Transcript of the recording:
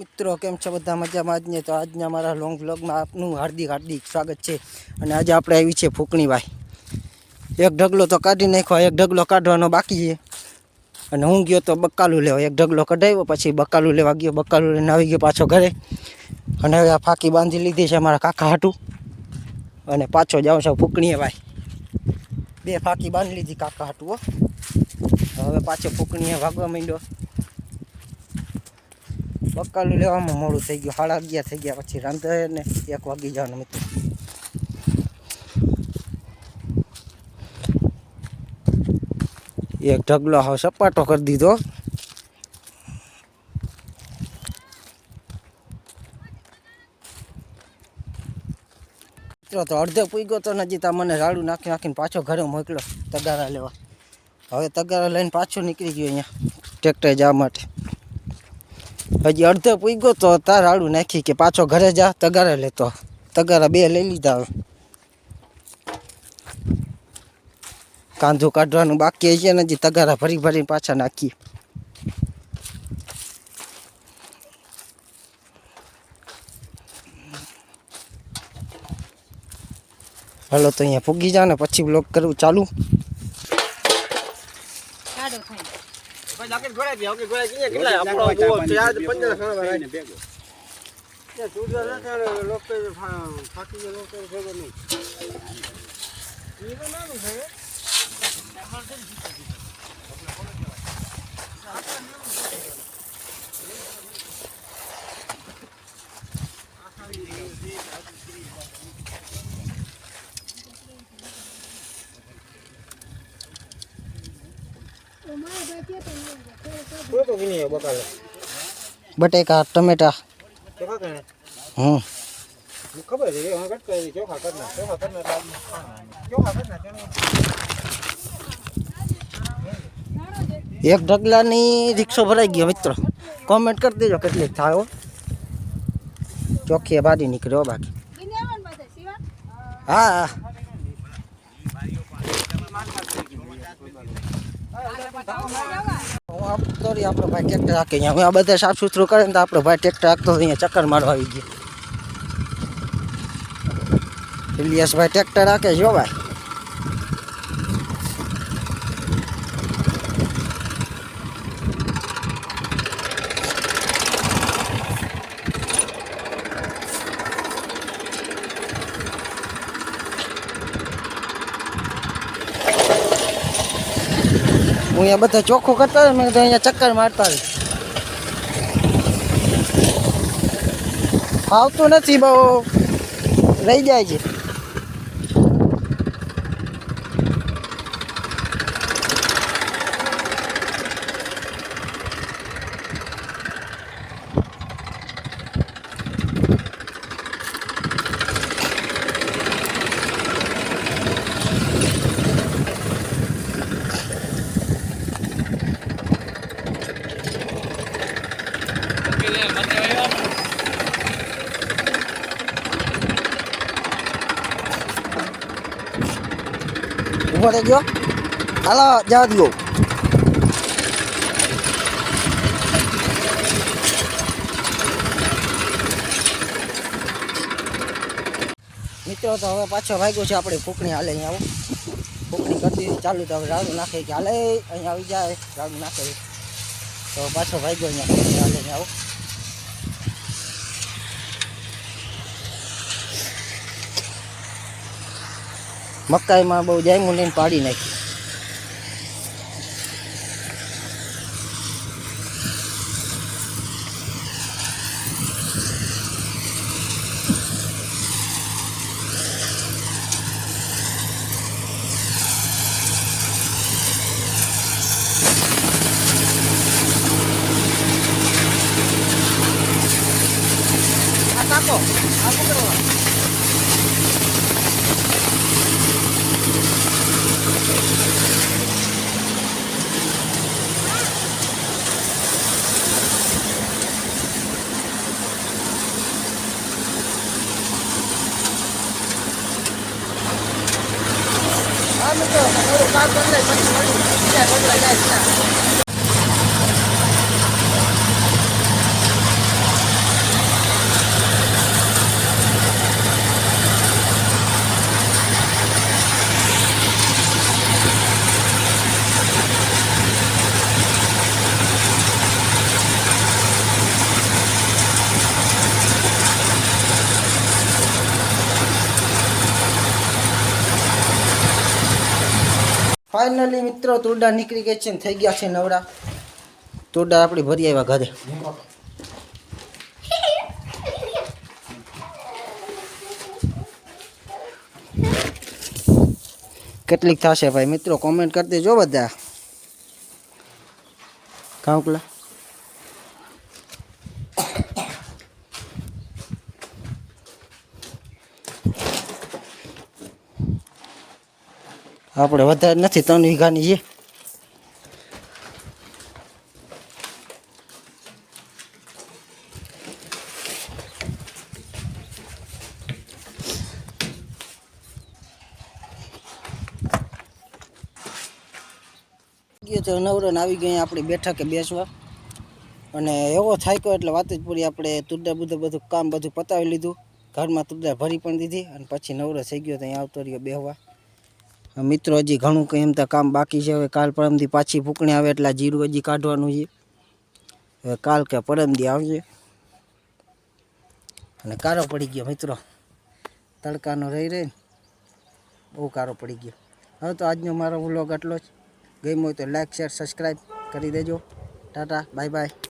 મિત્રો કેમ છો બધા મજામાં? આજને તો આજના મારા લોંગ વ્લોગમાં આપનું હાર્દિક સ્વાગત છે. અને આજે આપણે આવી છે ફૂકણીભાઈ. એક ઢગલો તો કાઢી નાખ્યો, એક ઢગલો કાઢવાનો બાકી છે. અને હું ગયો તો બકાલું લેવા, એક ઢગલો કઢાવ્યો, પછી બકાલું લેવા ગયો, બકાલું લઈને આવી ગયો પાછો ઘરે. અને હવે આ ફાંકી બાંધી લીધી છે મારા કાકા હાટું, અને પાછો જાઉં છું ફૂકણીએ ભાઈ. બે ફાંકી બાંધી લીધી કાકા હાટું હો. હવે પાછો ફૂકણીએ ભાગવા માંડ્યો. બકાલું લેવામાં મોડું થઈ ગયું, 11:30 થઈ ગયા, પછી રાંધે ને 1 વાગી જવાનું મિત્રો. એક ઢગલો હવે સપાટો કરી દીધો. મિત્રો તો અડધો પૂગ્યો તો નજી તા મને રાડું નાખીને પાછો ઘરે મોકલ્યો તગારા લેવા. હવે તગારા લઈને પાછો નીકળી ગયો અહીંયા ટ્રેક્ટર જવા માટે. હજી અડધો પૂગ્યો તો તાર રાડું નાખી કે પાછો ઘરે જા તગારા લેતો. તગારા 2 લઈ લીધા. હવે કાંધું કાઢવાનું બાકી છે ને, હજી તગારા ભરીને પાછા નાખીએ. હાલો તો અહીંયા ફૂગી જા ને પછી બ્લોગ કરવું ચાલુ. બટેકા ટમેટા એક ઢગલાની રિક્ષો ભરાઈ ગયો મિત્રો. કોમેન્ટ કરી દેજો કેટલી થાય. ચોખ્ખી બારી નીકળ્યો બાકી. હા આપણો ભાઈ ટ્રેક્ટર રાખે અહીંયા. આ બધા સાફ સુથરું કરે ને તો આપણો ભાઈ ટ્રેક્ટર રાખતો અહીંયા ચક્કર મારવા આવી ગયો. ઇલિયાસભાઈ ટ્રેક્ટર રાખે છે ભાઈ. હું અહીંયા બધા ચોખ્ખું કરતા હોય, મેં કીધું અહીંયા ચક્કર મારતા હોય. આવતું નથી, બહુ રહી જાય છે. ઉભો થઈ ગયો, હાલો જવા દો. મિત્રો તો હવે પાછો ભાગ્યો છે આપણે ફૂકણી. હાલે અહીંયા આવો, ફૂકણી કરી દીધી ચાલુ. તો હવે રાડું નાખે કે હાલે અહીંયા આવી જાય, રાડું નાખે તો પાછો ભાગ્યો અહીંયા ફૂકણી. હાલે અહીંયા આવો. મકાઈમાં બહુ જાયમું લઈને પાડી નાખી. આ કાકો આ પકડવા મિત્રો થોડું કામ કરી લે પછી બીજા બદલા જાય. ફાઇનલી મિત્રો તુરડા નીકળી ગઈ છે ને થઈ ગયા છે નવરા. તુરડા આપણી ભરી આવ્યા ઘરે. કેટલીક થશે ભાઈ મિત્રો કોમેન્ટ કરી દેજો બધા. કાંકલા આપણે વધારે નથી 3 વીઘાની છે. તો નવરો આવી ગઈ આપણી બેઠકે બેસવા અને એવો થાક્યો એટલે વાત જ પૂરી. આપણે તુરડા બધું કામ બધું પતાવી લીધું, ઘરમાં તુરડા ભરી પણ દીધી અને પછી નવરો થઈ ગયો તો અહીંયા આવતો રહ્યો બેહવા. મિત્રો હજી ઘણું કંઈ એમ તો કામ બાકી છે. હવે કાલ પરમથી પાછી ફૂંકણી આવે એટલે જીરું હજી કાઢવાનું છે. હવે કાલ કે પરમથી આવશે. અને કારો પડી ગયો મિત્રો, તડકાનો રહી બહુ કારો પડી ગયો. હવે તો આજનો મારો વ્લોગ આટલો જ. ગમ્યો હોય તો લાઈક શેર સબસ્ક્રાઈબ કરી દેજો. Tata bye bye.